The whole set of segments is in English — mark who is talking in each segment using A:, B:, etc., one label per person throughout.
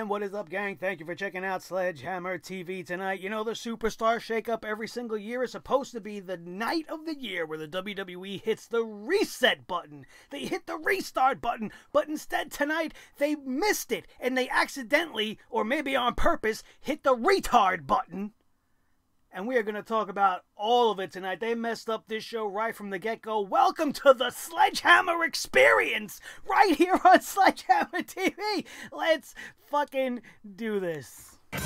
A: And what is up, gang? Thank you for checking out Sledgehammer TV tonight. You know, the SuperStar ShakeUp every single year is supposed to be the night of the year where the WWE hits the reset button. They hit the restart button, but instead tonight they missed it and they accidentally, or maybe on purpose, hit the retard button. And we are going to talk about all of it tonight. They messed up this show right from the get-go. Welcome to the Sledgehammer Experience right here on Sledgehammer TV. Let's fucking do this.
B: The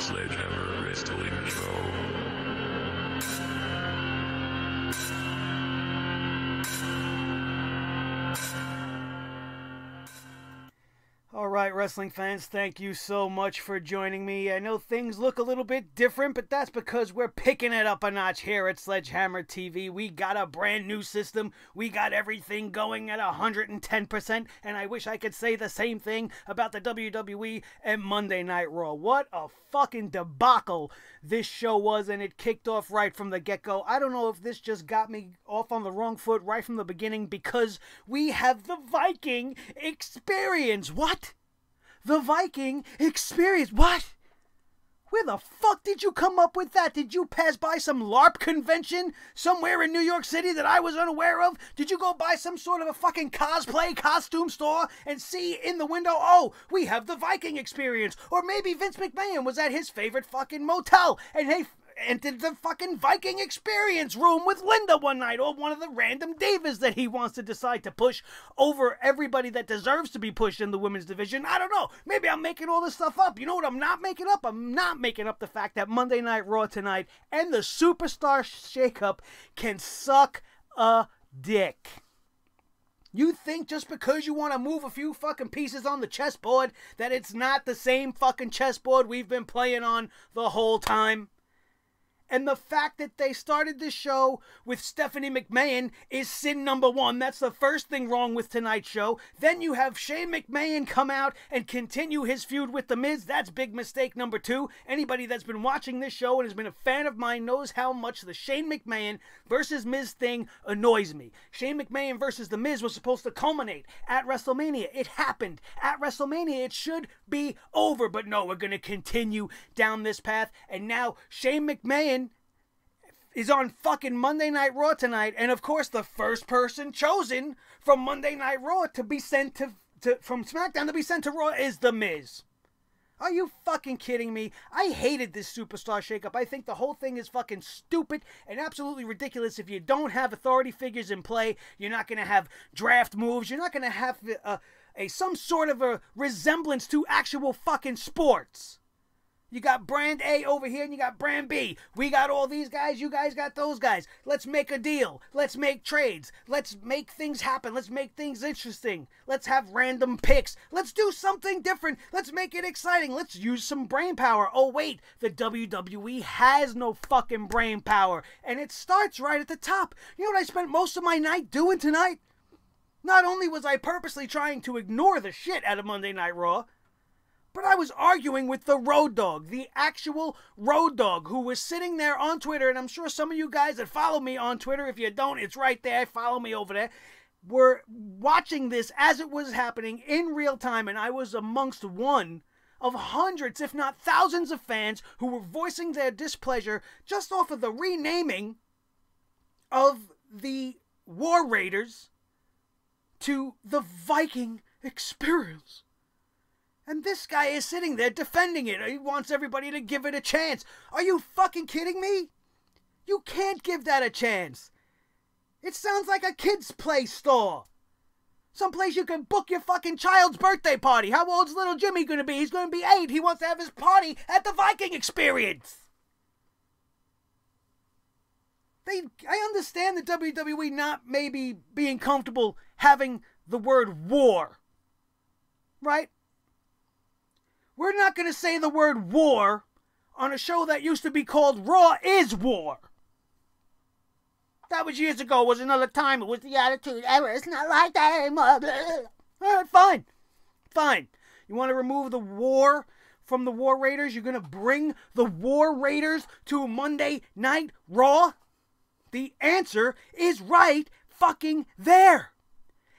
B: Sledgehammer Wrestling Show.
A: All right, wrestling fans, thank you so much for joining me. I know things look a little bit different, but that's because we're picking it up a notch here at Sledgehammer TV. We got a brand new system. We got everything going at 110%, and I wish I could say the same thing about the WWE and Monday Night Raw. What a fucking debacle this show was, and it kicked off right from the get-go. I don't know if this just got me off on the wrong foot right from the beginning, because we have the Viking Experience. What? The Viking Experience? What? Where the fuck did you come up with that? Did you pass by some LARP convention somewhere in New York City that I was unaware of? Did you go by some sort of a fucking cosplay costume store and see in the window, oh, we have the Viking Experience? Or maybe Vince McMahon was at his favorite fucking motel and they entered the fucking Viking Experience room with Linda one night, or one of the random divas that he wants to decide to push over everybody that deserves to be pushed in the women's division. I don't know. Maybe I'm making all this stuff up. You know what I'm not making up? I'm not making up the fact that Monday Night Raw tonight and the SuperStar ShakeUp can suck a dick. You think just because you want to move a few fucking pieces on the chessboard that it's not the same fucking chessboard we've been playing on the whole time? And the fact that they started this show with Stephanie McMahon is sin number one. That's the first thing wrong with tonight's show. Then you have Shane McMahon come out and continue his feud with The Miz. That's big mistake number two. Anybody that's been watching this show and has been a fan of mine knows how much the Shane McMahon versus Miz thing annoys me. Shane McMahon versus The Miz was supposed to culminate at WrestleMania. It happened at WrestleMania. It should be over. But no, we're going to continue down this path. And now Shane McMahon is on fucking Monday Night Raw tonight, and of course the first person chosen from Monday Night Raw to be sent from SmackDown to be sent to Raw is The Miz. Are you fucking kidding me? I hated this SuperStar ShakeUp. I think the whole thing is fucking stupid and absolutely ridiculous. If you don't have authority figures in play, you're not going to have draft moves, you're not going to have some sort of a resemblance to actual fucking sports. You got brand A over here and you got brand B. We got all these guys, you guys got those guys. Let's make a deal. Let's make trades. Let's make things happen. Let's make things interesting. Let's have random picks. Let's do something different. Let's make it exciting. Let's use some brain power. Oh wait, the WWE has no fucking brain power. And it starts right at the top. You know what I spent most of my night doing tonight? Not only was I purposely trying to ignore the shit out of Monday Night Raw, but I was arguing with the Road Dogg, the actual Road Dogg, who was sitting there on Twitter, and I'm sure some of you guys that follow me on Twitter, if you don't, it's right there, follow me over there, were watching this as it was happening in real time, and I was amongst one of hundreds, if not thousands of fans who were voicing their displeasure just off of the renaming of the War Raiders to the Viking Experience. And this guy is sitting there defending it. He wants everybody to give it a chance. Are you fucking kidding me? You can't give that a chance. It sounds like a kid's play store. Someplace you can book your fucking child's birthday party. How old's little Jimmy going to be? He's going to be 8. He wants to have his party at the Viking Experience. I understand the WWE not maybe being comfortable having the word war. Right? We're not going to say the word war on a show that used to be called Raw is War. That was years ago. It was another time. It was the Attitude Era. It's not like that anymore. All right, fine. Fine. You want to remove the war from the War Raiders? You're going to bring the War Raiders to Monday Night Raw? The answer is right fucking there.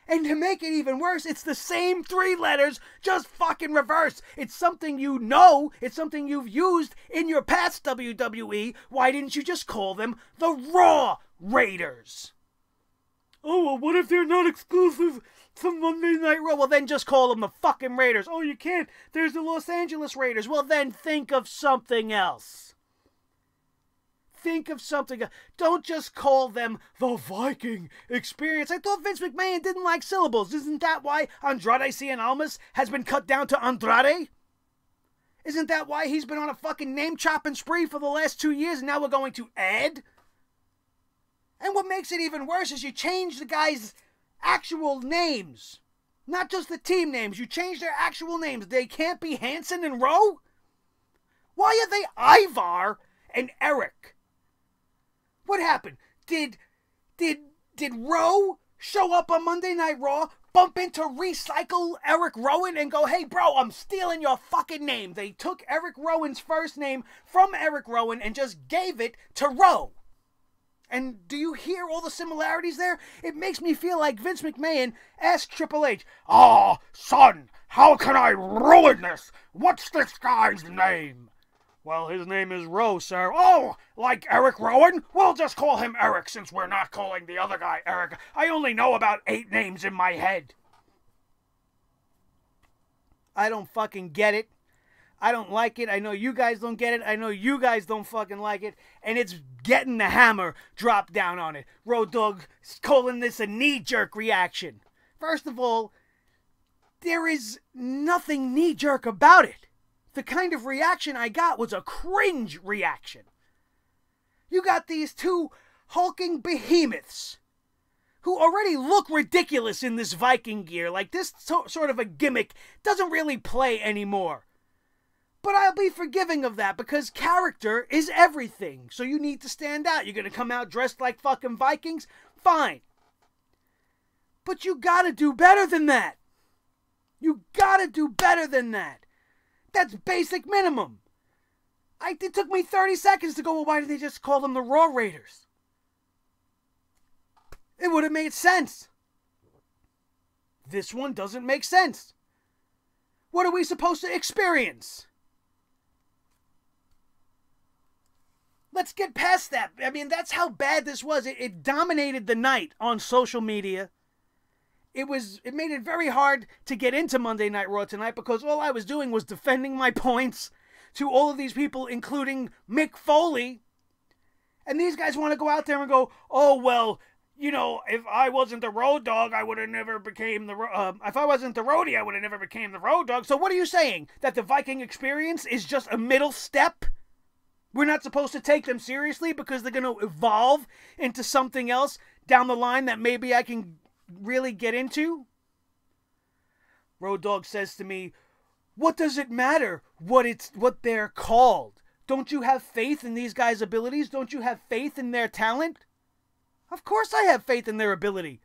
A: And to make it even worse, it's the same 3 letters, just fucking reverse. It's something you know. It's something you've used in your past WWE. Why didn't you just call them the Raw Raiders? Oh, well, what if they're not exclusive to Monday Night Raw? Well, then just call them the fucking Raiders. Oh, you can't. There's the Los Angeles Raiders. Well, then think of something else. Think of something. Don't just call them the Viking Experience. I thought Vince McMahon didn't like syllables. Isn't that why Andrade Cien Almas has been cut down to Andrade? Isn't that why he's been on a fucking name-chopping spree for the last 2 years, and now we're going to add? And what makes it even worse is you change the guys' actual names. Not just the team names. You change their actual names. They can't be Hanson and Rowe? Why are they Ivar and Eric? What happened? Did Rowe show up on Monday Night Raw, bump into Recycle Eric Rowan and go, hey bro, I'm stealing your fucking name? They took Eric Rowan's first name from Eric Rowan and just gave it to Rowe. And do you hear all the similarities there? It makes me feel like Vince McMahon asked Triple H, "Oh, son, how can I ruin this? What's this guy's name?" "Well, his name is Rowe, sir." "Oh, like Eric Rowan? We'll just call him Eric since we're not calling the other guy Eric. I only know about 8 names in my head." I don't fucking get it. I don't like it. I know you guys don't get it. I know you guys don't fucking like it. And it's getting the hammer dropped down on it. Road Dogg calling this a knee-jerk reaction. First of all, there is nothing knee-jerk about it. The kind of reaction I got was a cringe reaction. You got these 2 hulking behemoths who already look ridiculous in this Viking gear. Like, this sort of a gimmick doesn't really play anymore. But I'll be forgiving of that because character is everything. So you need to stand out. You're going to come out dressed like fucking Vikings? Fine. But you got to do better than that. You got to do better than that. That's basic minimum. It took me 30 seconds to go, well, why did they just call them the Raw Raiders? It would have made sense. This one doesn't make sense. What are we supposed to experience? Let's get past that. I mean, that's how bad this was. It dominated the night on social media. It made it very hard to get into Monday Night Raw tonight because all I was doing was defending my points to all of these people, including Mick Foley. And these guys want to go out there and go, oh, well, you know, if I wasn't the Road Dogg, I would have never became if I wasn't the Roadie, I would have never became the Road Dogg. So what are you saying? That the Viking Experience is just a middle step? We're not supposed to take them seriously because they're going to evolve into something else down the line that maybe I can really get into? Road Dogg says to me, what does it matter what they're called? Don't you have faith in these guys' abilities? Don't you have faith in their talent? Of course I have faith in their ability.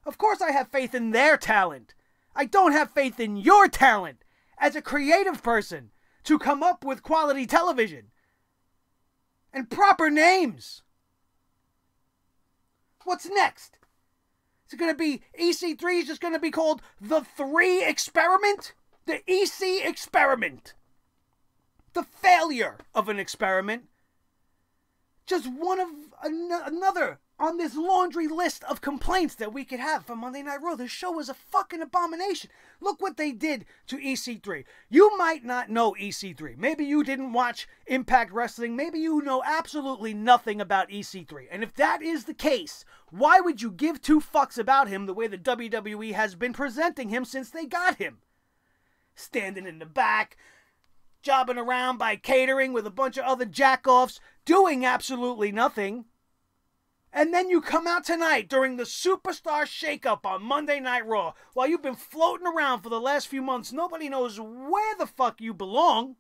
A: Of course I have faith in their talent. I don't have faith in your talent as a creative person to come up with quality television and proper names. What's next? Is it going to be EC3 is just going to be called the 3 Experiment? The EC Experiment. The failure of an experiment. Just one of another on this laundry list of complaints that we could have for Monday Night Raw. This show was a fucking abomination. Look what they did to EC3. You might not know EC3. Maybe you didn't watch Impact Wrestling. Maybe you know absolutely nothing about EC3. And if that is the case, why would you give 2 fucks about him the way the WWE has been presenting him since they got him? Standing in the back, jobbing around by catering with a bunch of other jackoffs, doing absolutely nothing. And then you come out tonight during the SuperStar SHakeUP on Monday Night Raw. While you've been floating around for the last few months, nobody knows where the fuck you belong.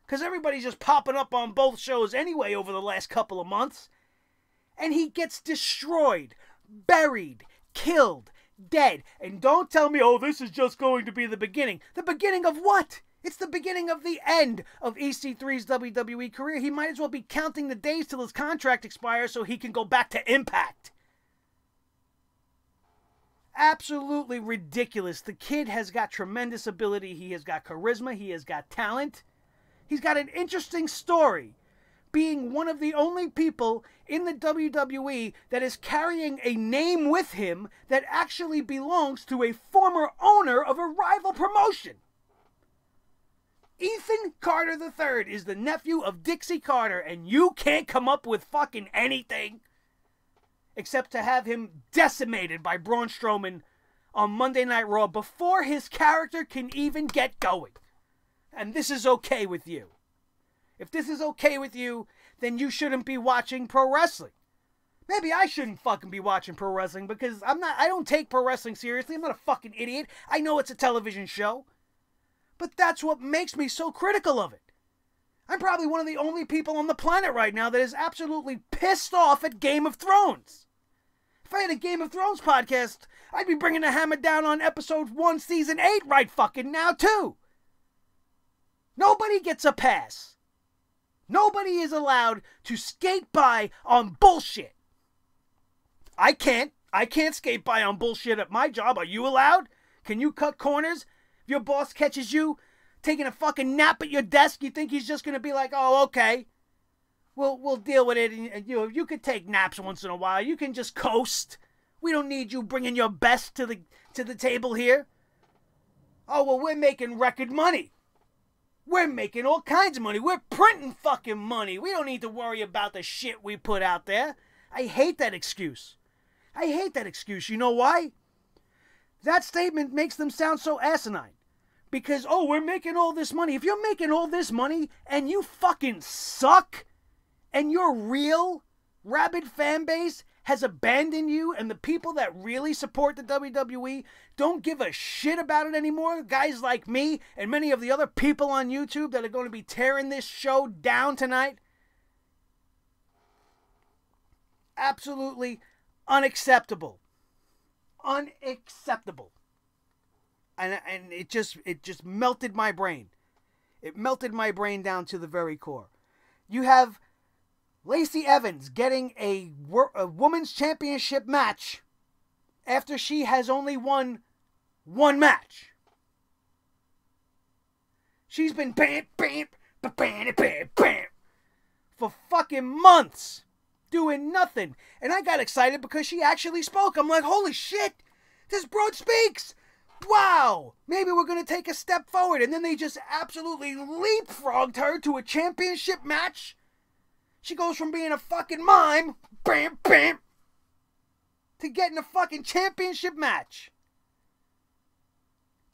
A: Because everybody's just popping up on both shows anyway over the last couple of months. And he gets destroyed, buried, killed, Dead. And don't tell me, oh, this is just going to be the beginning. The beginning of what? It's the beginning of the end of EC3's WWE career. He might as well be counting the days till his contract expires so he can go back to Impact. Absolutely ridiculous. The kid has got tremendous ability. He has got charisma. He has got talent. He's got an interesting story, being one of the only people in the WWE that is carrying a name with him that actually belongs to a former owner of a rival promotion. Ethan Carter III is the nephew of Dixie Carter, and you can't come up with fucking anything except to have him decimated by Braun Strowman on Monday Night Raw before his character can even get going. And this is okay with you. If this is okay with you, then you shouldn't be watching pro wrestling. Maybe I shouldn't fucking be watching pro wrestling because I don't take pro wrestling seriously. I'm not a fucking idiot. I know it's a television show. But that's what makes me so critical of it. I'm probably one of the only people on the planet right now that is absolutely pissed off at Game of Thrones. If I had a Game of Thrones podcast, I'd be bringing the hammer down on episode 1, season 8 right fucking now, too. Nobody gets a pass. Nobody is allowed to skate by on bullshit. I can't skate by on bullshit at my job. Are you allowed? Can you cut corners? If your boss catches you taking a fucking nap at your desk, you think he's just going to be like, oh, okay, we'll deal with it. And you could take naps once in a while. You can just coast. We don't need you bringing your best to the table here. Oh, well, we're making record money. We're making all kinds of money. We're printing fucking money. We don't need to worry about the shit we put out there. I hate that excuse. I hate that excuse. You know why? That statement makes them sound so asinine. Because, oh, we're making all this money. If you're making all this money and you fucking suck and your real rabid fan base has abandoned you and the people that really support the WWE don't give a shit about it anymore, guys like me and many of the other people on YouTube that are going to be tearing this show down tonight, absolutely unacceptable. Unacceptable. And it just melted my brain. It melted my brain down to the very core. You have Lacey Evans getting a women's championship match after she has only won one match. She's been bam, bam, bam, bam, bam, bam for fucking months doing nothing. And I got excited because she actually spoke. I'm like, holy shit, this broad speaks. Wow, maybe we're going to take a step forward. And then they just absolutely leapfrogged her to a championship match. She goes from being a fucking mime, bam, bam, to getting a fucking championship match.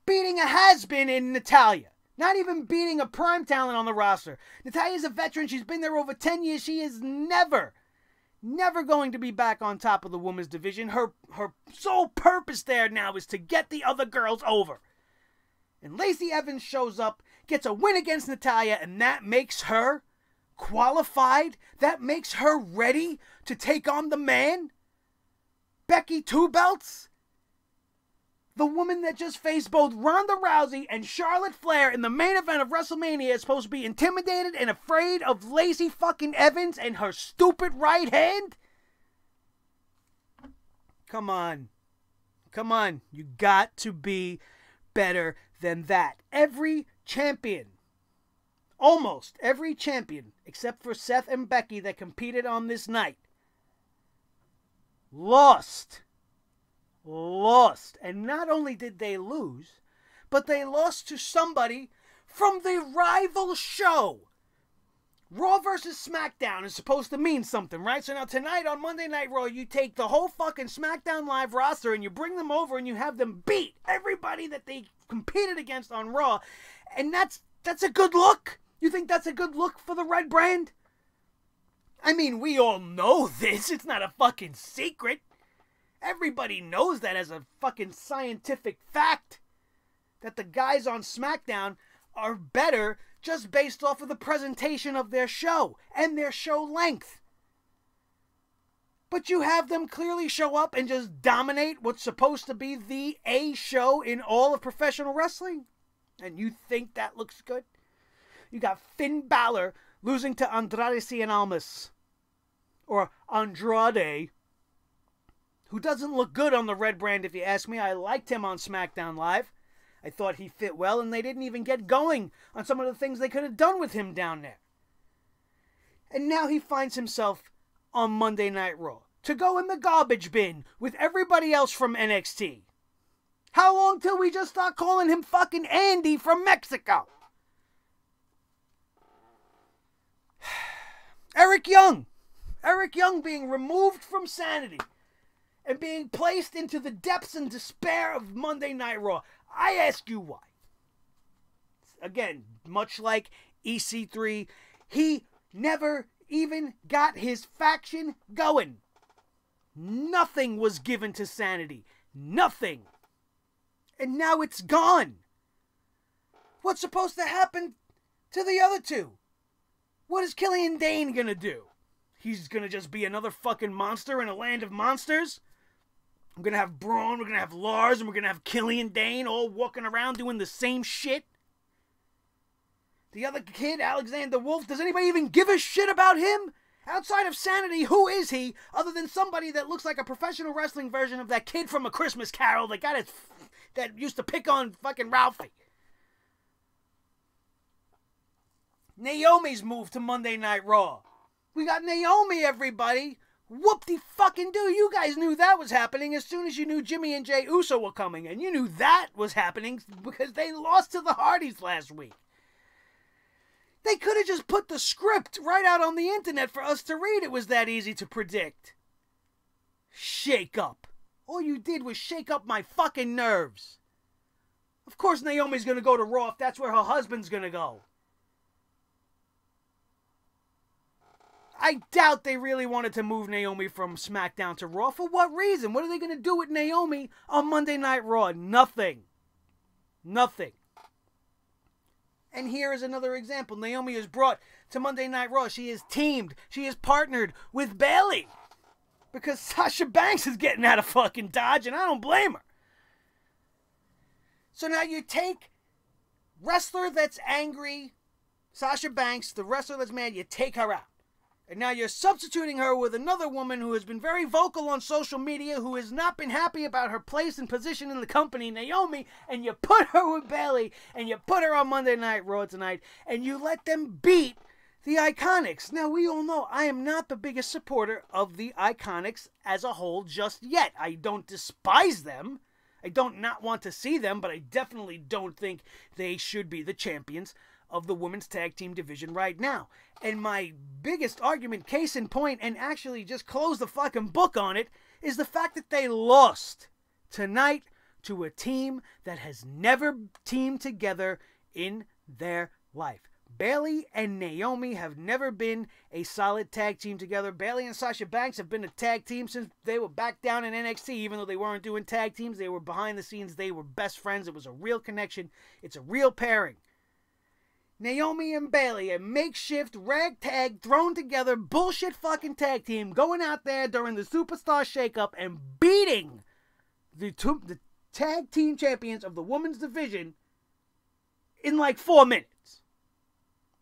A: Beating a has-been in Natalya. Not even beating a prime talent on the roster. Natalya's a veteran. She's been there over 10 years. She is never going to be back on top of the women's division. Her sole purpose there now is to get the other girls over. And Lacey Evans shows up, gets a win against Natalya, and that makes her qualified. That makes her ready to take on the man. Becky Two Belts. The woman that just faced both Ronda Rousey and Charlotte Flair in the main event of WrestleMania is supposed to be intimidated and afraid of Lacey fucking Evans and her stupid right hand? Come on. Come on. You got to be better than that. Every champion, almost every champion, except for Seth and Becky that competed on this night, lost. And not only did they lose, but they lost to somebody from the rival show. Raw versus Smackdown is supposed to mean something, right? So now tonight on Monday Night Raw, you take the whole fucking Smackdown Live roster and you bring them over and you have them beat everybody that they competed against on Raw. And that's a good look? You think that's a good look for the Red Brand? I mean, we all know this. It's not a fucking secret. Everybody knows that as a fucking scientific fact, that the guys on SmackDown are better just based off of the presentation of their show and their show length. But you have them clearly show up and just dominate what's supposed to be the A show in all of professional wrestling? And you think that looks good? You got Finn Balor losing to Andrade Cien Almas. Or Andrade, who doesn't look good on the red brand if you ask me. I liked him on SmackDown Live. I thought he fit well, and they didn't even get going on some of the things they could have done with him down there. And now he finds himself on Monday Night Raw to go in the garbage bin with everybody else from NXT. How long till we just start calling him fucking Andy from Mexico? Eric Young being removed from sanity and being placed into the depths and despair of Monday Night Raw. I ask you why. Again, much like EC3, he never even got his faction going. Nothing was given to sanity. Nothing. And now it's gone. What's supposed to happen to the other two? What is Killian Dane gonna do? He's gonna just be another fucking monster in a land of monsters? I'm gonna have Braun, we're gonna have Lars, and we're gonna have Killian Dane all walking around doing the same shit? The other kid, Alexander Wolf, does anybody even give a shit about him? Outside of sanity, who is he, other than somebody that looks like a professional wrestling version of that kid from A Christmas Carol that used to pick on fucking Ralphie? Naomi's moved to Monday Night Raw. We got Naomi, everybody. Whoop-de-fucking-do. You guys knew that was happening as soon as you knew Jimmy and Jey Uso were coming. And you knew that was happening because they lost to the Hardys last week. They could have just put the script right out on the internet for us to read. It was that easy to predict. Shake up. All you did was shake up my fucking nerves. Of course Naomi's going to go to Raw if that's where her husband's going to go. I doubt they really wanted to move Naomi from SmackDown to Raw. For what reason? What are they going to do with Naomi on Monday Night Raw? Nothing. Nothing. And here is another example. Naomi is brought to Monday Night Raw. She is teamed. She is partnered with Bayley. Because Sasha Banks is getting out of fucking Dodge, and I don't blame her. So now you take wrestler that's angry, Sasha Banks, the wrestler that's mad, you take her out. And now you're substituting her with another woman who has been very vocal on social media, who has not been happy about her place and position in the company, Naomi, and you put her with Bayley, and you put her on Monday Night Raw tonight, and you let them beat the Iconics. Now, we all know I am not the biggest supporter of the Iconics as a whole just yet. I don't despise them. I don't not want to see them, but I definitely don't think they should be the champions of the women's tag team division right now. And my biggest argument, case in point, and actually just close the fucking book on it, is the fact that they lost tonight to a team that has never teamed together in their life. Bayley and Naomi have never been a solid tag team together. Bayley and Sasha Banks have been a tag team since they were back down in NXT. Even though they weren't doing tag teams, they were behind the scenes. They were best friends. It was a real connection. It's a real pairing. Naomi and Bayley, a makeshift ragtag thrown together bullshit fucking tag team, going out there during the SuperStar ShakeUp and beating the tag team champions of the women's division in like 4 minutes.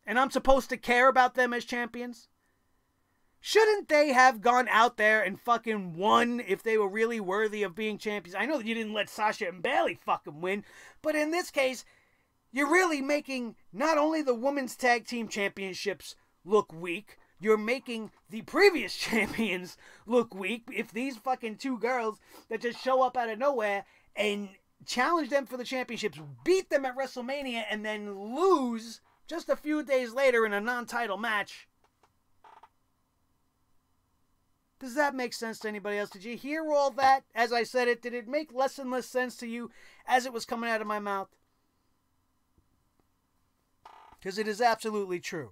A: And I'm supposed to care about them as champions? Shouldn't they have gone out there and fucking won if they were really worthy of being champions? I know that you didn't let Sasha and Bayley fucking win, but in this case, you're really making not only the women's tag team championships look weak, you're making the previous champions look weak if these fucking two girls that just show up out of nowhere and challenge them for the championships, beat them at WrestleMania, and then lose just a few days later in a non-title match. Does that make sense to anybody else? Did you hear all that as I said it? Did it make less and less sense to you as it was coming out of my mouth? Because it is absolutely true.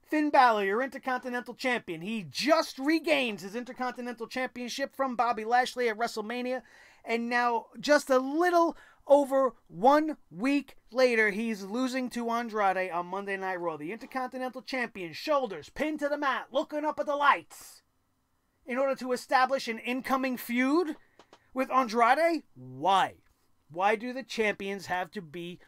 A: Finn Balor, your Intercontinental Champion. He just regains his Intercontinental Championship from Bobby Lashley at WrestleMania. And now, just a little over 1 week later, he's losing to Andrade on Monday Night Raw. The Intercontinental Champion, shoulders pinned to the mat, looking up at the lights. in order to establish an incoming feud with Andrade? Why? Why do the champions have to be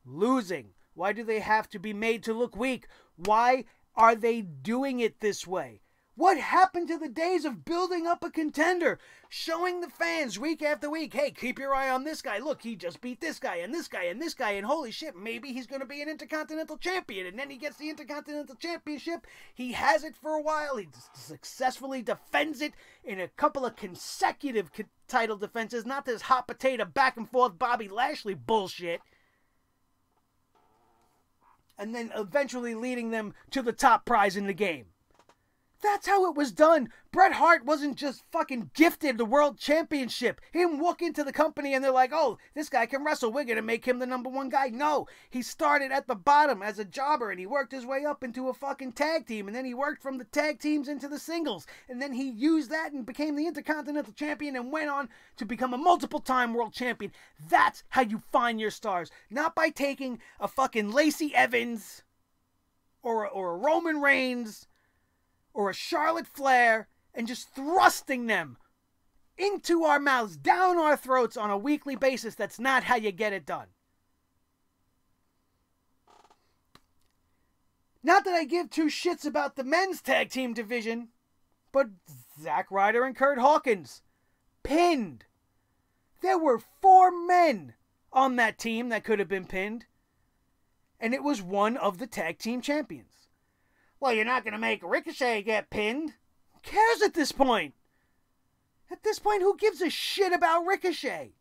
A: losing? Why do they have to be made to look weak? Why are they doing it this way? What happened to the days of building up a contender? Showing the fans week after week, hey, keep your eye on this guy. Look, he just beat this guy and this guy and this guy. And holy shit, maybe he's going to be an Intercontinental Champion. And then he gets the Intercontinental Championship. He has it for a while. He successfully defends it in a couple of consecutive title defenses. Not this hot potato back and forth Bobby Lashley bullshit. And then eventually leading them to the top prize in the game. That's how it was done. Bret Hart wasn't just fucking gifted the world championship. He didn't walk into the company and they're like, oh, this guy can wrestle. We're going to make him the #1 guy. No, he started at the bottom as a jobber and he worked his way up into a fucking tag team. And then he worked from the tag teams into the singles. And then he used that and became the Intercontinental Champion and went on to become a multiple-time world champion. That's how you find your stars. Not by taking a fucking Lacey Evans or a Roman Reigns or a Charlotte Flair, and just thrusting them into our mouths, down our throats on a weekly basis. That's not how you get it done. Not that I give two shits about the men's tag team division, but Zack Ryder and Kurt Hawkins pinned. There were 4 men on that team that could have been pinned, and it was one of the tag team champions. Well, you're not going to make Ricochet get pinned. Who cares at this point? At this point, who gives a shit about Ricochet?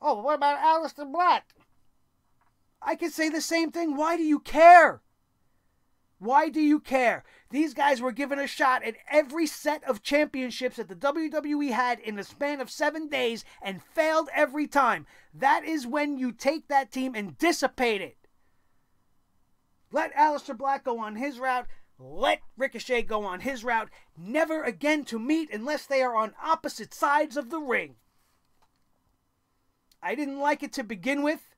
A: Oh, what about Aleister Black? I could say the same thing. Why do you care? Why do you care? These guys were given a shot at every set of championships that the WWE had in the span of 7 days and failed every time. That is when you take that team and dissipate it. Let Aleister Black go on his route. Let Ricochet go on his route. Never again to meet unless they are on opposite sides of the ring. I didn't like it to begin with.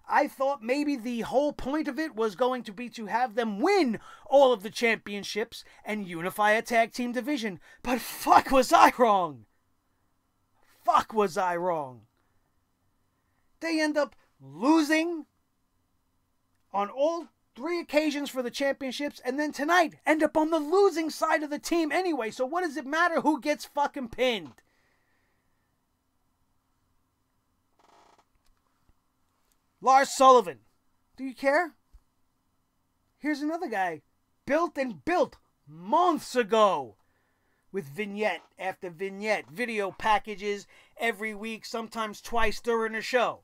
A: I thought maybe the whole point of it was going to be to have them win all of the championships and unify a tag team division. But fuck was I wrong. Fuck was I wrong. They end up losing on all 3 occasions for the championships, and then tonight end up on the losing side of the team anyway. So what does it matter who gets fucking pinned? Lars Sullivan. Do you care? Here's another guy. Built months ago. With vignette after vignette. Video packages every week, sometimes twice during a show.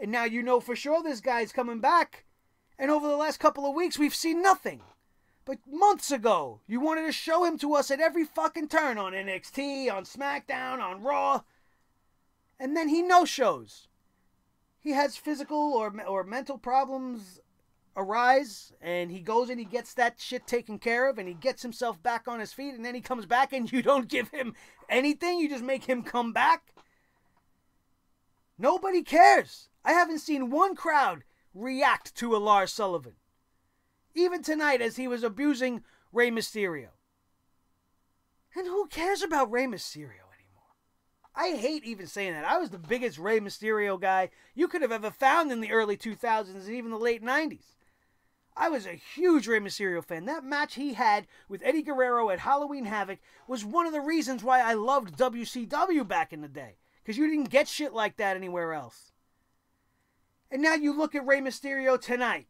A: And now you know for sure this guy's coming back. And over the last couple of weeks, we've seen nothing. But months ago, you wanted to show him to us at every fucking turn on NXT, on Smackdown, on Raw. And then he no-shows. He has physical or mental problems arise, and he goes and he gets that shit taken care of, and he gets himself back on his feet, and then he comes back, and you don't give him anything. You just make him come back. Nobody cares. I haven't seen one crowd react to a Lars Sullivan. Even tonight as he was abusing Rey Mysterio. And who cares about Rey Mysterio anymore? I hate even saying that. I was the biggest Rey Mysterio guy you could have ever found in the early 2000s and even the late 90s. I was a huge Rey Mysterio fan. That match he had with Eddie Guerrero at Halloween Havoc was one of the reasons why I loved WCW back in the day. Because you didn't get shit like that anywhere else. And now you look at Rey Mysterio tonight.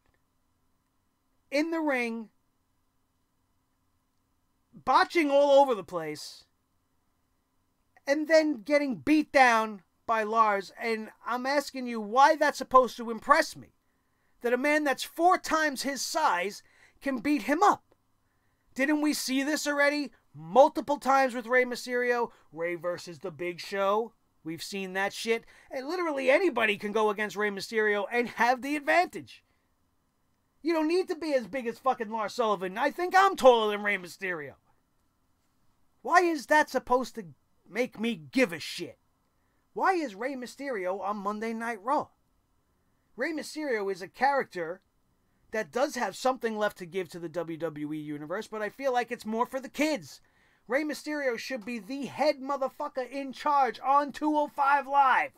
A: In the ring. Botching all over the place. And then getting beat down by Lars. And I'm asking you why that's supposed to impress me. That a man that's 4 times his size can beat him up. Didn't we see this already? Multiple times with Rey Mysterio. Rey versus The Big Show. We've seen that shit. And literally anybody can go against Rey Mysterio and have the advantage. You don't need to be as big as fucking Lars Sullivan. I think I'm taller than Rey Mysterio. Why is that supposed to make me give a shit? Why is Rey Mysterio on Monday Night Raw? Rey Mysterio is a character that does have something left to give to the WWE universe, but I feel like it's more for the kids. Rey Mysterio should be the head motherfucker in charge on 205 Live.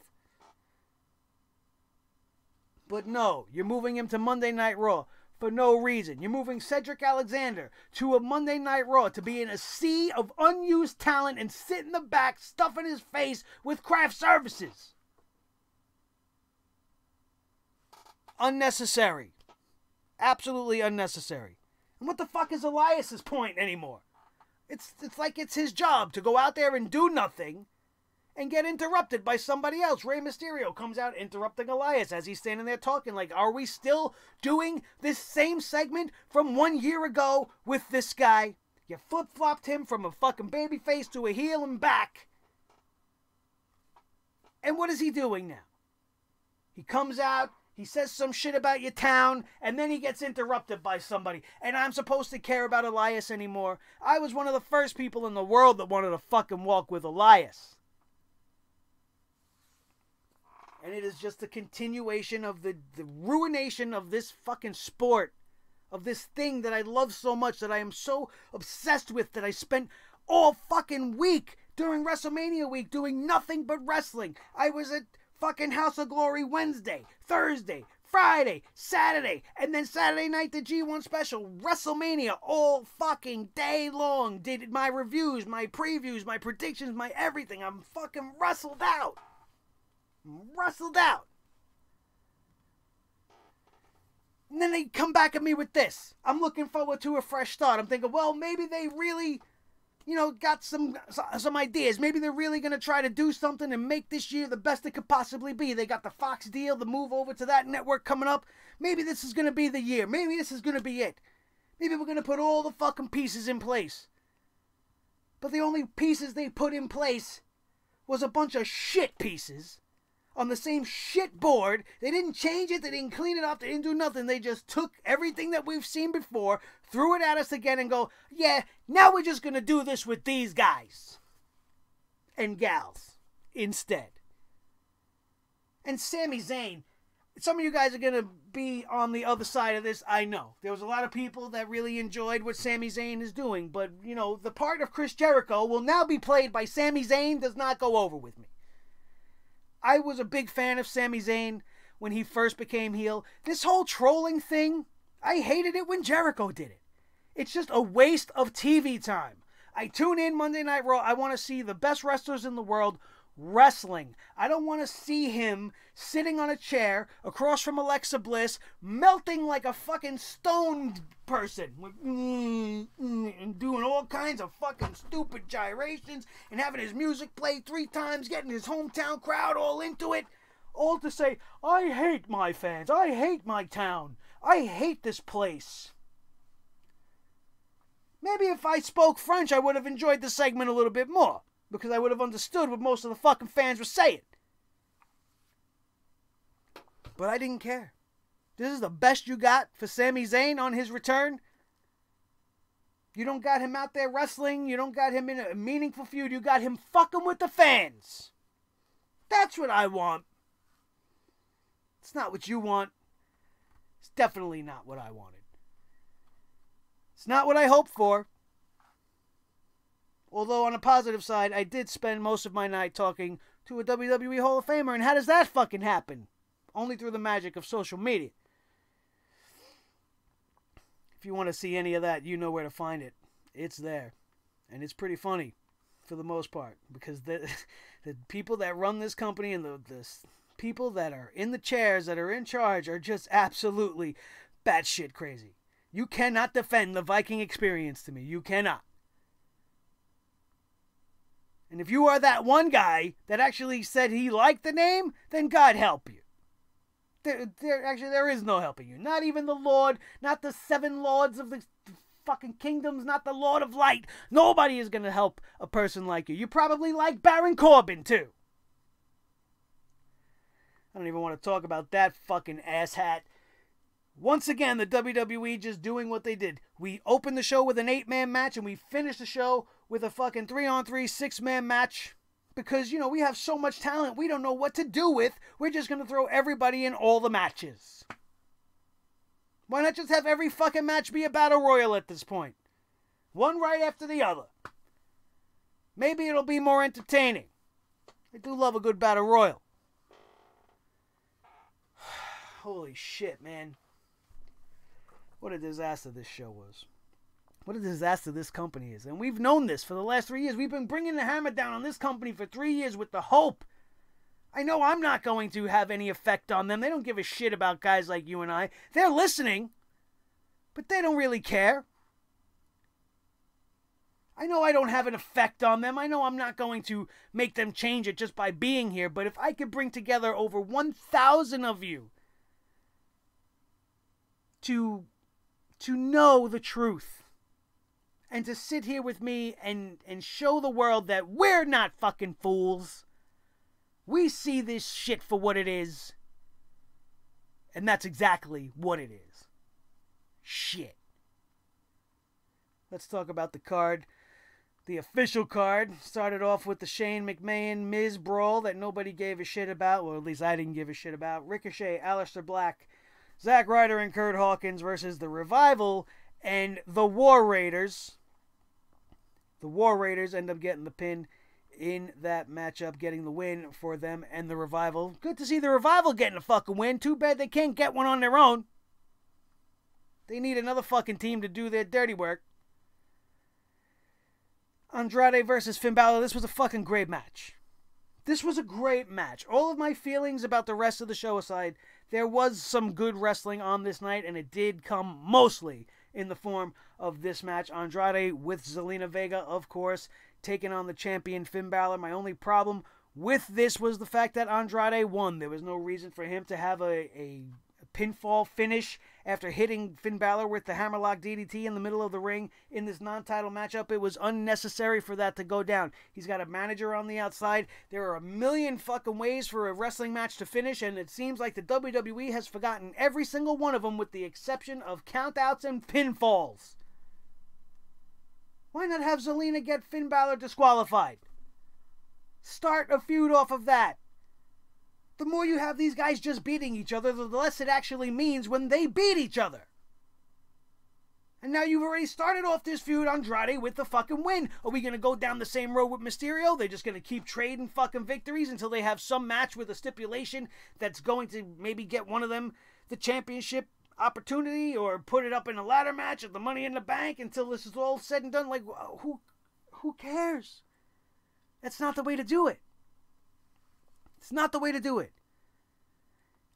A: But no, you're moving him to Monday Night Raw for no reason. You're moving Cedric Alexander to a Monday Night Raw to be in a sea of unused talent and sit in the back stuffing his face with craft services. Unnecessary. Absolutely unnecessary. And what the fuck is Elias's point anymore? It's like it's his job to go out there and do nothing and get interrupted by somebody else. Rey Mysterio comes out interrupting Elias as he's standing there talking like, are we still doing this same segment from 1 year ago with this guy? You flip-flopped him from a fucking babyface to a heel and back. And what is he doing now? He comes out, he says some shit about your town, and then he gets interrupted by somebody. And I'm supposed to care about Elias anymore. I was one of the first people in the world that wanted to fucking walk with Elias. And it is just a continuation of the ruination of this fucking sport. Of this thing that I love so much, that I am so obsessed with, that I spent all fucking week during WrestleMania week doing nothing but wrestling. I was at fucking House of Glory Wednesday, Thursday, Friday, Saturday, and then Saturday night the G1 special, WrestleMania, all fucking day long. Did my reviews, my previews, my predictions, my everything. I'm fucking wrestled out. Wrestled out. And then they come back at me with this. I'm looking forward to a fresh start. I'm thinking, well, maybe they really, got some ideas. Maybe they're really going to try to do something and make this year the best it could possibly be. They got the Fox deal, the move over to that network coming up. Maybe this is going to be the year. Maybe this is going to be it. Maybe we're going to put all the fucking pieces in place. But the only pieces they put in place was a bunch of shit pieces on the same shit board. They didn't change it. They didn't clean it up. They didn't do nothing. They just took everything that we've seen before, threw it at us again and go, yeah, now we're just going to do this with these guys and gals instead. And Sami Zayn, some of you guys are going to be on the other side of this, I know. There was a lot of people that really enjoyed what Sami Zayn is doing, but, the part of Chris Jericho will now be played by Sami Zayn does not go over with me. I was a big fan of Sami Zayn when he first became heel. This whole trolling thing, I hated it when Jericho did it. It's just a waste of TV time. I tune in Monday Night Raw. I want to see the best wrestlers in the world wrestling. I don't want to see him sitting on a chair across from Alexa Bliss, melting like a fucking stoned person, and doing all kinds of fucking stupid gyrations, and having his music played 3 times, getting his hometown crowd all into it, all to say, I hate my fans, I hate my town, I hate this place. Maybe if I spoke French, I would have enjoyed the segment a little bit more, because I would have understood what most of the fucking fans were saying. But I didn't care. This is the best you got for Sami Zayn on his return. You don't got him out there wrestling. You don't got him in a meaningful feud. You got him fucking with the fans. That's what I want. It's not what you want. It's definitely not what I wanted. It's not what I hoped for. Although, on a positive side, I did spend most of my night talking to a WWE Hall of Famer. And how does that fucking happen? Only through the magic of social media. If you want to see any of that, you know where to find it. It's there. And it's pretty funny, for the most part. Because the people that run this company and the people that are in the chairs, that are in charge, are just absolutely batshit crazy. You cannot defend the Viking Experience to me. You cannot. And if you are that one guy that actually said he liked the name, then God help you. There is no helping you. Not even the Lord, not the 7 lords of the fucking kingdoms, not the Lord of Light. Nobody is going to help a person like you. You probably like Baron Corbin, too. I don't even want to talk about that fucking asshat. Once again, the WWE just doing what they did. We opened the show with an 8-man match, and we finished the show with a fucking 3-on-3, 6-man match. Because, we have so much talent, we don't know what to do with. We're just going to throw everybody in all the matches. Why not just have every fucking match be a battle royal at this point? One right after the other. Maybe it'll be more entertaining. I do love a good battle royal. Holy shit, man. What a disaster this show was. What a disaster this company is. And we've known this for the last 3 years. We've been bringing the hammer down on this company for 3 years with the hope. I know I'm not going to have any effect on them. They don't give a shit about guys like you and I. They're listening, but they don't really care. I know I don't have an effect on them. I know I'm not going to make them change it just by being here. But if I could bring together over 1,000 of you to know the truth and to sit here with me and show the world that we're not fucking fools. We see this shit for what it is. And that's exactly what it is. Shit. Let's talk about the card. The official card started off with the Shane McMahon Miz brawl that nobody gave a shit about. Well, at least I didn't give a shit about. Ricochet, Aleister Black, Zack Ryder and Kurt Hawkins versus The Revival and the War Raiders. The War Raiders end up getting the pin in that matchup, getting the win for them and The Revival. Good to see The Revival getting a fucking win. Too bad they can't get one on their own. They need another fucking team to do their dirty work. Andrade versus Finn Balor. This was a fucking great match. This was a great match. All of my feelings about the rest of the show aside, there was some good wrestling on this night, and it did come mostly in the form of this match. Andrade with Zelina Vega, of course, taking on the champion Finn Balor. My only problem with this was the fact that Andrade won. There was no reason for him to have a pinfall finish after hitting Finn Balor with the hammerlock DDT in the middle of the ring in this non-title matchup. It was unnecessary for that to go down. He's got a manager on the outside. There are a million fucking ways for a wrestling match to finish, and it seems like the WWE has forgotten every single one of them with the exception of countouts and pinfalls. Why not have Zelina get Finn Balor disqualified? Start a feud off of that. The more you have these guys just beating each other, the less it actually means when they beat each other. And now you've already started off this feud, Andrade, with the fucking win. Are we going to go down the same road with Mysterio? They're just going to keep trading fucking victories until they have some match with a stipulation that's going to maybe get one of them the championship opportunity or put it up in a ladder match at the Money in the Bank until this is all said and done. Like, who cares? That's not the way to do it. It's not the way to do it.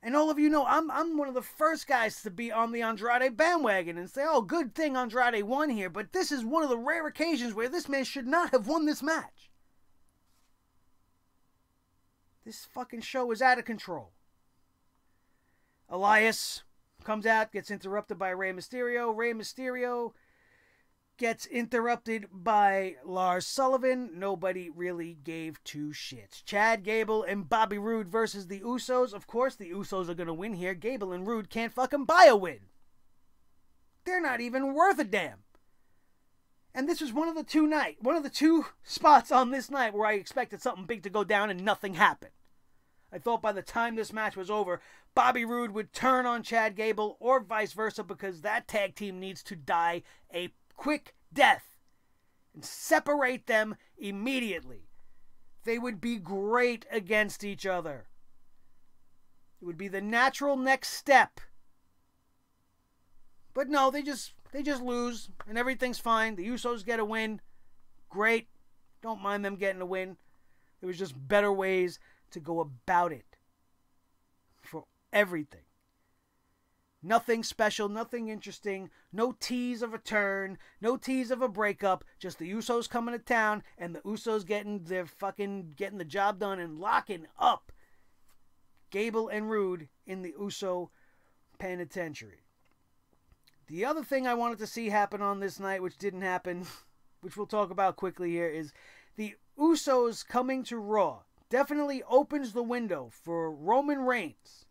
A: And all of you know, I'm one of the first guys to be on the Andrade bandwagon and say, oh, good thing Andrade won here. But this is one of the rare occasions where this man should not have won this match. This fucking show is out of control. Elias comes out, gets interrupted by Rey Mysterio. Rey Mysterio gets interrupted by Lars Sullivan. Nobody really gave two shits. Chad Gable and Bobby Roode versus the Usos. Of course the Usos are going to win here. Gable and Roode can't fucking buy a win. They're not even worth a damn. And this was one of the two spots on this night where I expected something big to go down and nothing happened. I thought by the time this match was over, Bobby Roode would turn on Chad Gable or vice versa because that tag team needs to die a quick death and separate them immediately. They would be great against each other. It would be the natural next step. But no, they just lose and everything's fine. The Usos get a win. Great. Don't mind them getting a win. There was just better ways to go about it for everything. Nothing special, nothing interesting, no tease of a turn, no tease of a breakup, just the Usos coming to town and the Usos getting the job done and locking up Gable and Roode in the Uso penitentiary. The other thing I wanted to see happen on this night, which didn't happen, which we'll talk about quickly here, is the Usos coming to Raw definitely opens the window for Roman Reigns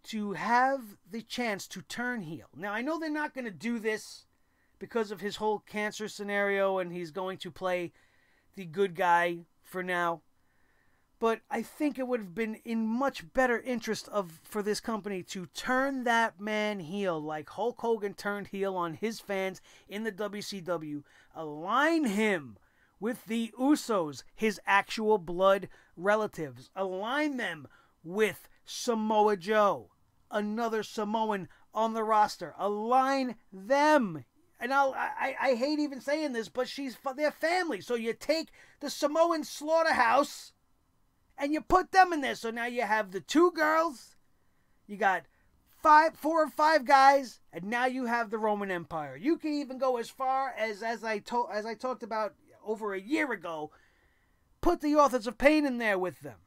A: to have the chance to turn heel. Now, I know they're not going to do this because of his whole cancer scenario and he's going to play the good guy for now. But I think it would have been in much better interest for this company to turn that man heel like Hulk Hogan turned heel on his fans in the WCW. Align him with the Usos, his actual blood relatives. Align them with Samoa Joe, another Samoan on the roster. Align them. And I hate even saying this, but they're family. So you take the Samoan slaughterhouse and you put them in there. So now you have the 2 girls, you got 4 or 5 guys, and now you have the Roman Empire. You can even go as far as I talked about over a year ago, put the Authors of Pain in there with them.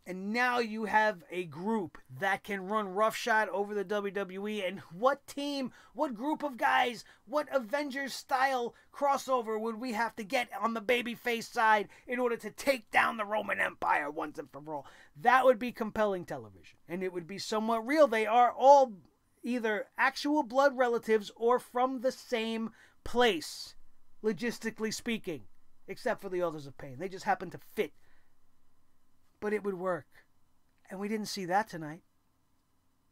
A: And now you have a group that can run roughshod over the WWE. And what team, what group of guys, what Avengers-style crossover would we have to get on the babyface side in order to take down the Roman Empire once and for all? That would be compelling television. And it would be somewhat real. They are all either actual blood relatives or from the same place, logistically speaking. Except for the Authors of Pain. They just happen to fit. But it would work. And we didn't see that tonight.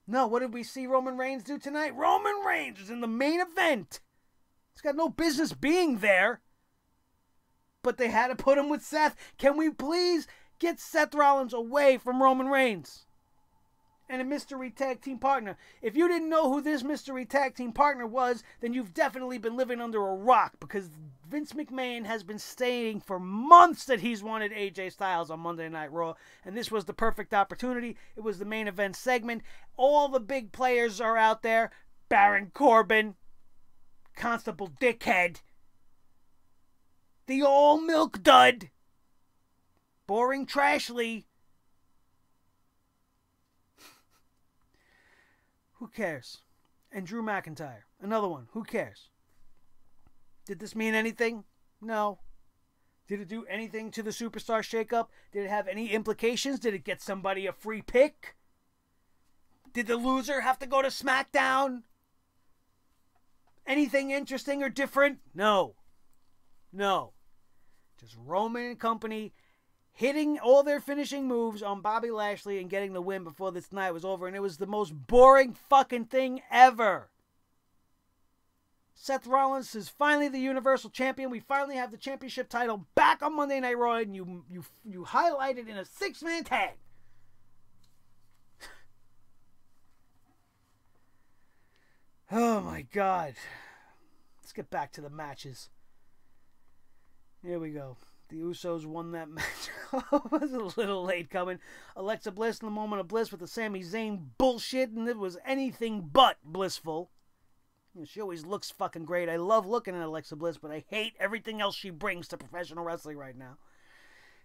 A: No, what did we see Roman Reigns do tonight? Roman Reigns was in the main event. He's got no business being there. But they had to put him with Seth. Can we please get Seth Rollins away from Roman Reigns? And a mystery tag team partner. If you didn't know who this mystery tag team partner was, then you've definitely been living under a rock, because Vince McMahon has been saying for months that he's wanted AJ Styles on Monday Night Raw, and this was the perfect opportunity. It was the main event segment. All the big players are out there. Baron Corbin, Constable Dickhead, the old milk dud, Boring Trashley. Who cares? And Drew McIntyre. Another one. Who cares? Did this mean anything? No. Did it do anything to the SuperStar ShakeUp? Did it have any implications? Did it get somebody a free pick? Did the loser have to go to Smackdown? Anything interesting or different? No. No. Just Roman and company hitting all their finishing moves on Bobby Lashley and getting the win before this night was over. And it was the most boring fucking thing ever. Seth Rollins is finally the Universal Champion. We finally have the championship title back on Monday Night Raw, and you highlighted in a 6-man tag. Oh my God. Let's get back to the matches. Here we go. The Usos won that match. It was a little late coming. Alexa Bliss in the moment of bliss with the Sami Zayn bullshit, and it was anything but blissful. You know, she always looks fucking great. I love looking at Alexa Bliss, but I hate everything else she brings to professional wrestling right now.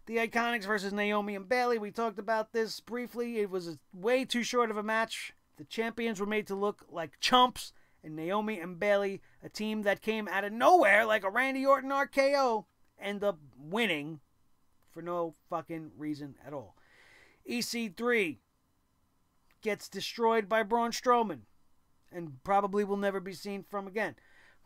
A: The Iconics versus Naomi and Bayley. We talked about this briefly. It was way too short of a match. The champions were made to look like chumps, and Naomi and Bayley, a team that came out of nowhere like a Randy Orton RKO, end up winning for no fucking reason at all. EC3 gets destroyed by Braun Strowman and probably will never be seen from again.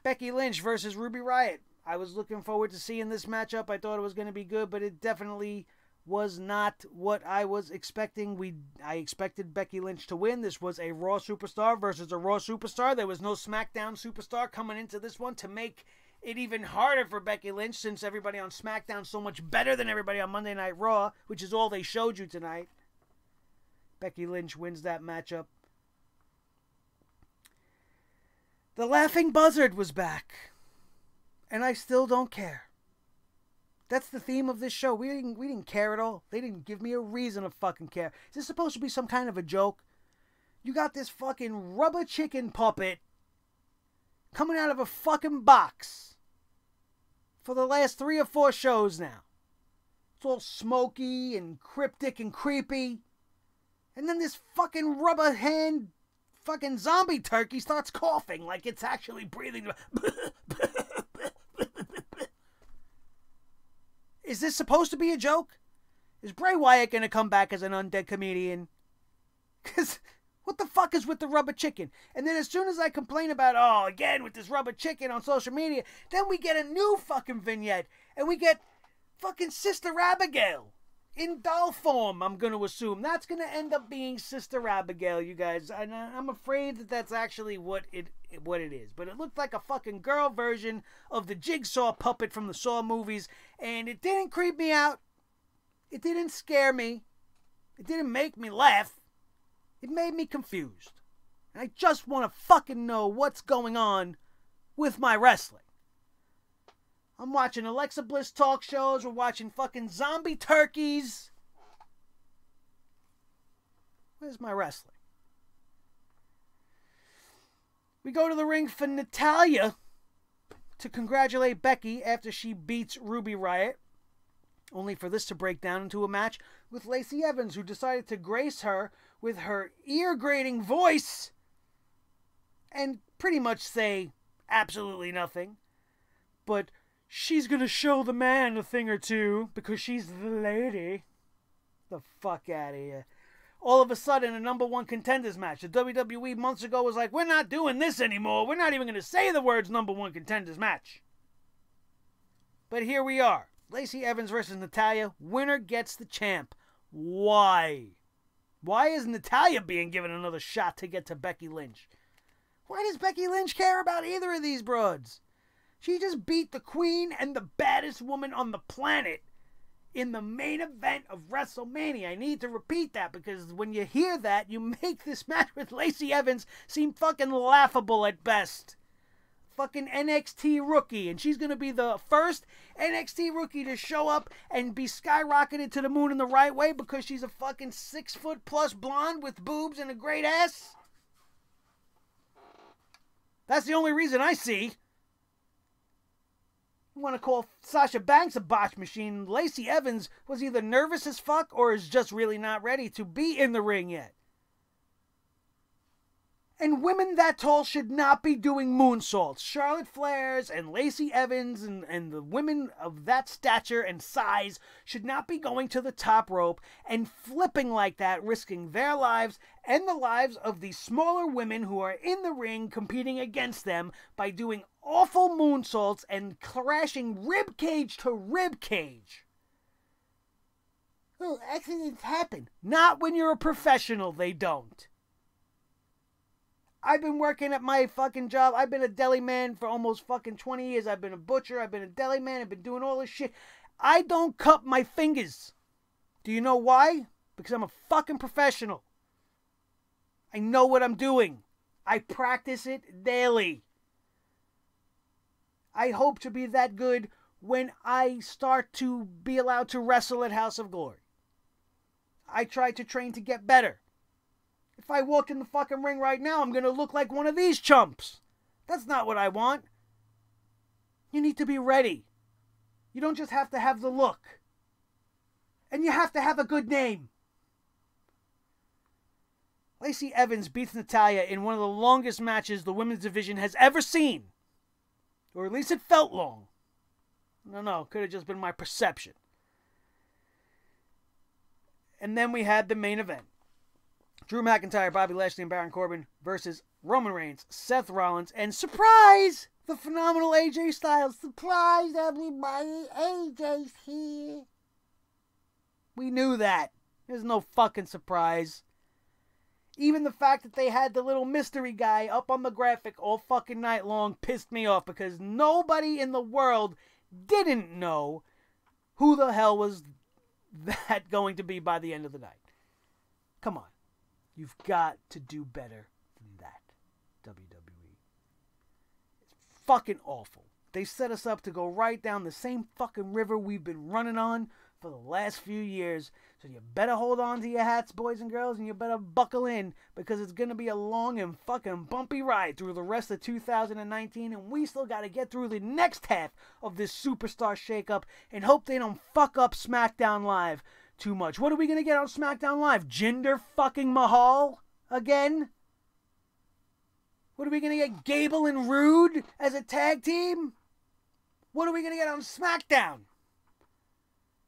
A: Becky Lynch versus Ruby Riott. I was looking forward to seeing this matchup. I thought it was going to be good, but it definitely was not what I was expecting. I expected Becky Lynch to win. This was a Raw Superstar versus a Raw Superstar. There was no SmackDown Superstar coming into this one to make it even harder for Becky Lynch, since everybody on SmackDown is so much better than everybody on Monday Night Raw, which is all they showed you tonight. Becky Lynch wins that matchup. The Laughing Buzzard was back, and I still don't care. That's the theme of this show. We didn't care at all. They didn't give me a reason to fucking care. Is this supposed to be some kind of a joke? You got this fucking rubber chicken puppet coming out of a fucking box for the last 3 or 4 shows now. It's all smoky and cryptic and creepy. And then this fucking rubber hand fucking zombie turkey starts coughing like it's actually breathing. Is this supposed to be a joke? Is Bray Wyatt going to come back as an undead comedian? Because what the fuck is with the rubber chicken? And then as soon as I complain about, oh, again with this rubber chicken on social media, then we get a new fucking vignette. And we get fucking Sister Abigail in doll form, I'm going to assume. That's going to end up being Sister Abigail, you guys. And I'm afraid that that's actually what it is. But it looked like a fucking girl version of the Jigsaw puppet from the Saw movies. And it didn't creep me out. It didn't scare me. It didn't make me laugh. It made me confused. And I just want to fucking know what's going on with my wrestling. I'm watching Alexa Bliss talk shows. We're watching fucking zombie turkeys. Where's my wrestling? We go to the ring for Natalya to congratulate Becky after she beats Ruby Riott, only for this to break down into a match with Lacey Evans, who decided to grace her with her ear-grating voice and pretty much say absolutely nothing. But she's gonna show the man a thing or two because she's the lady. The fuck out of here. All of a sudden, a number one contenders match. The WWE months ago was like, we're not doing this anymore. We're not even going to say the words number one contenders match. But here we are. Lacey Evans versus Natalya. Winner gets the champ. Why? Why is Natalya being given another shot to get to Becky Lynch? Why does Becky Lynch care about either of these broads? She just beat the queen and the baddest woman on the planet in the main event of WrestleMania. I need to repeat that because when you hear that, you make this match with Lacey Evans seem fucking laughable at best. Fucking NXT rookie, and she's going to be the first NXT rookie to show up and be skyrocketed to the moon in the right way because she's a fucking 6-foot-plus blonde with boobs and a great ass? That's the only reason I see. You want to call Sasha Banks a botch machine. Lacey Evans was either nervous as fuck or is just really not ready to be in the ring yet. And women that tall should not be doing moonsaults. Charlotte Flairs and Lacey Evans and the women of that stature and size should not be going to the top rope and flipping like that, risking their lives and the lives of the smaller women who are in the ring competing against them by doing awful moonsaults and crashing rib cage to rib cage. Oh, accidents happen. Not when you're a professional, they don't. I've been working at my fucking job. I've been a deli man for almost fucking 20 years. I've been a butcher. I've been a deli man. I've been doing all this shit. I don't cut my fingers. Do you know why? Because I'm a fucking professional. I know what I'm doing. I practice it daily. I hope to be that good when I start to be allowed to wrestle at House of Glory. I try to train to get better. If I walked in the fucking ring right now, I'm going to look like one of these chumps. That's not what I want. You need to be ready. You don't just have to have the look. And you have to have a good name. Lacey Evans beats Natalya in one of the longest matches the women's division has ever seen. Or at least it felt long. No, could have just been my perception. And then we had the main event. Drew McIntyre, Bobby Lashley, and Baron Corbin versus Roman Reigns, Seth Rollins, and surprise, the phenomenal AJ Styles. Surprise, everybody, AJ's here. We knew that. There's no fucking surprise. Even the fact that they had the little mystery guy up on the graphic all fucking night long pissed me off because nobody in the world didn't know who the hell was that going to be by the end of the night. Come on. You've got to do better than that, WWE. It's fucking awful. They set us up to go right down the same fucking river we've been running on for the last few years. So you better hold on to your hats, boys and girls, and you better buckle in because it's going to be a long and fucking bumpy ride through the rest of 2019, and we still got to get through the next half of this SuperStar ShakeUp and hope they don't fuck up Smackdown Live too much. What are we going to get on Smackdown Live? Jinder fucking Mahal again? What are we going to get? Gable and Rude as a tag team? What are we going to get on SmackDown?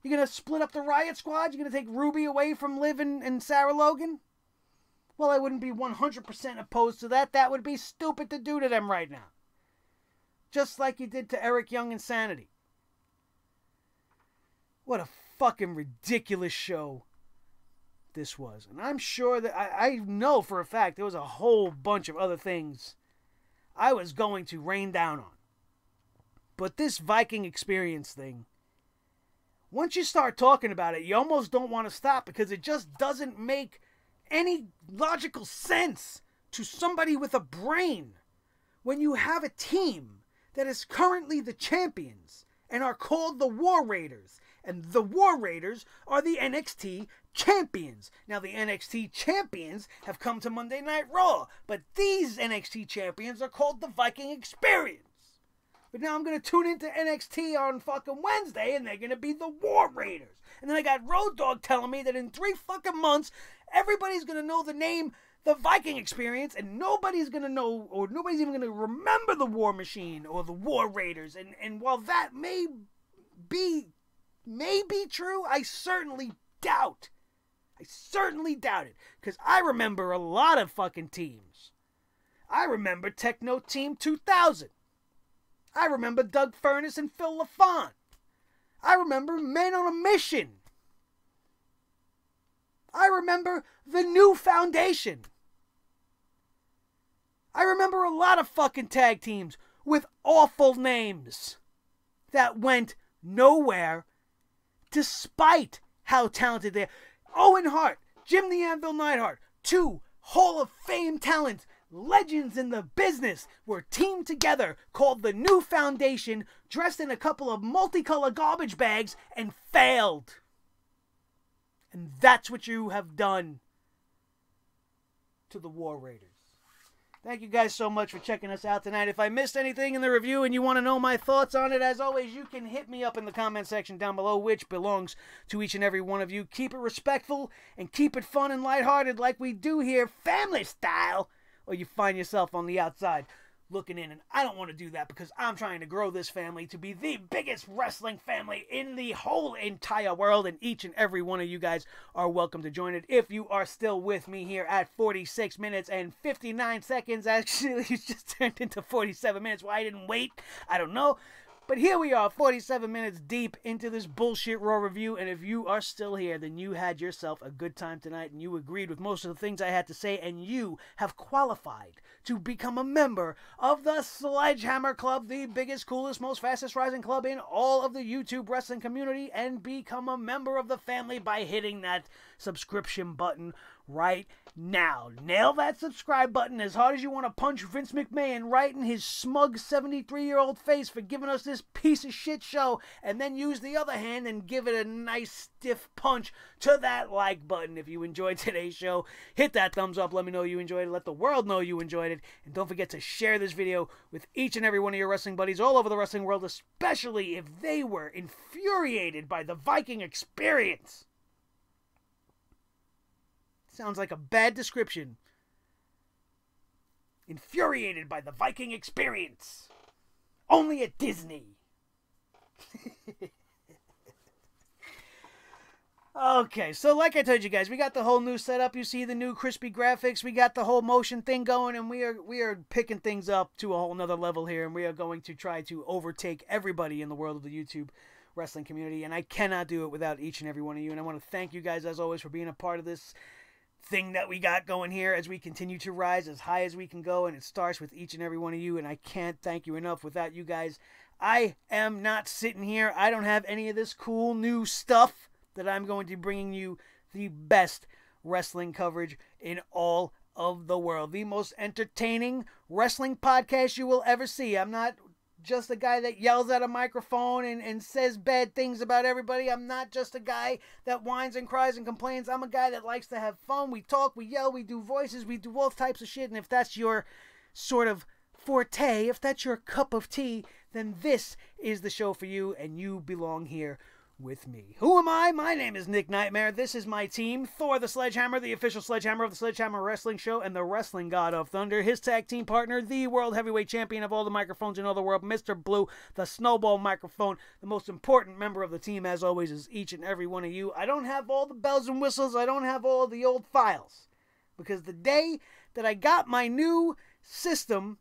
A: You're going to split up the Riot Squad? You're going to take Ruby away from Liv and Sarah Logan? Well, I wouldn't be 100% opposed to that. That would be stupid to do to them right now. Just like you did to Eric Young and Sanity. What a fucking ridiculous show this was. And I'm sure that I know for a fact there was a whole bunch of other things I was going to rain down on. But this Viking Experience thing, once you start talking about it, you almost don't want to stop because it just doesn't make any logical sense to somebody with a brain. When you have a team that is currently the champions and are called the War Raiders, and the War Raiders are the NXT champions. Now, the NXT champions have come to Monday Night Raw, but these NXT champions are called the Viking Experience. But now I'm going to tune into NXT on fucking Wednesday, and they're going to be the War Raiders. And then I got Road Dogg telling me that in 3 fucking months, everybody's going to know the name the Viking Experience, and nobody's going to know, or nobody's even going to remember the War Machine or the War Raiders. And while that may be true, I certainly doubt it. Because I remember a lot of fucking teams. I remember Techno Team 2000. I remember Doug Furness and Phil LaFont. I remember Men on a Mission. I remember the New Foundation. I remember a lot of fucking tag teams with awful names that went nowhere despite how talented they are. Owen Hart, Jim the Anvil Neidhart, 2 Hall of Fame talents, legends in the business, were teamed together, called the New Foundation, dressed in a couple of multicolored garbage bags, and failed. And that's what you have done to the War Raiders. Thank you guys so much for checking us out tonight. If I missed anything in the review and you want to know my thoughts on it, as always, you can hit me up in the comment section down below, which belongs to each and every one of you. Keep it respectful and keep it fun and lighthearted like we do here, family style, or you find yourself on the outside looking in. And I don't want to do that because I'm trying to grow this family to be the biggest wrestling family in the whole entire world, and each and every one of you guys are welcome to join it. If you are still with me here at 46 minutes and 59 seconds, actually it's just turned into 47 minutes. Why I didn't wait, I don't know. But here we are, 47 minutes deep into this bullshit Raw review, and if you are still here, then you had yourself a good time tonight, and you agreed with most of the things I had to say, and you have qualified to become a member of the Sledgehammer Club, the biggest, coolest, most fastest rising club in all of the YouTube wrestling community, and become a member of the family by hitting that subscription button right now. Nail that subscribe button as hard as you want to punch Vince McMahon right in his smug 73-year-old face for giving us this piece of shit show, and then use the other hand and give it a nice stiff punch to that like button. If you enjoyed today's show, hit that thumbs up. Let me know you enjoyed it. Let the world know you enjoyed it. And don't forget to share this video with each and every one of your wrestling buddies all over the wrestling world, especially if they were infuriated by the Viking Experience. Sounds like a bad description. Infuriated by the Viking Experience. Only at Disney. Okay, so like I told you guys, we got the whole new setup. You see the new crispy graphics. We got the whole motion thing going, and we are picking things up to a whole nother level here, and we are going to try to overtake everybody in the world of the YouTube wrestling community, and I cannot do it without each and every one of you, and I want to thank you guys, as always, for being a part of this thing that we got going here as we continue to rise as high as we can go, and it starts with each and every one of you, and I can't thank you enough. Without you guys, I am not sitting here. I don't have any of this cool new stuff that I'm going to be bringing you the best wrestling coverage in all of the world. The most entertaining wrestling podcast you will ever see. I'm not just a guy that yells at a microphone and says bad things about everybody. I'm not just a guy that whines and cries and complains. I'm a guy that likes to have fun. We talk, we yell, we do voices, we do all types of shit. And if that's your sort of forte, if that's your cup of tea, then this is the show for you, and you belong here with me. Who am I? My name is Nick Nightmare. This is my team, Thor the Sledgehammer, the official Sledgehammer of the Sledgehammer Wrestling Show, and the Wrestling God of Thunder. His tag team partner, the World Heavyweight Champion of all the microphones in all the world, Mr. Blue, the Snowball Microphone. The most important member of the team, as always, is each and every one of you. I don't have all the bells and whistles. I don't have all the old files. Because the day that I got my new system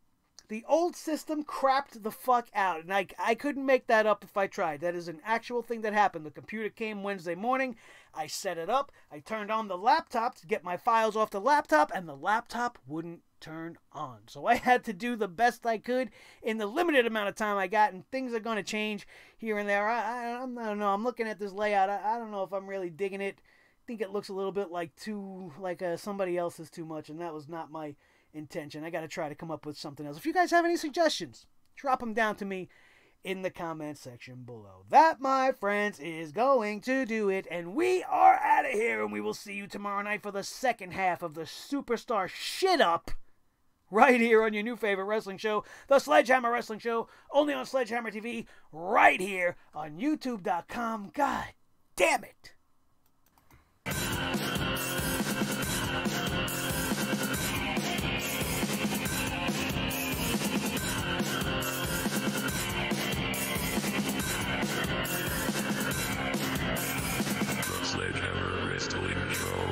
A: The old system crapped the fuck out, and I couldn't make that up if I tried. That is an actual thing that happened. The computer came Wednesday morning. I set it up. I turned on the laptop to get my files off the laptop, and the laptop wouldn't turn on. So I had to do the best I could in the limited amount of time I got, and things are going to change here and there. I don't know. I'm looking at this layout. I don't know if I'm really digging it. I think it looks a little bit like somebody else's too much, and that was not my intention. I got to try to come up with something else. If you guys have any suggestions, drop them down to me in the comment section below. That, my friends, is going to do it, and we are out of here, and we will see you tomorrow night for the second half of the SuperStar SHakeUP right here on your new favorite wrestling show, the Sledgehammer Wrestling Show, only on Sledgehammer TV, right here on YouTube.com. God damn it!
B: The Sledgehammer Wrestling Show.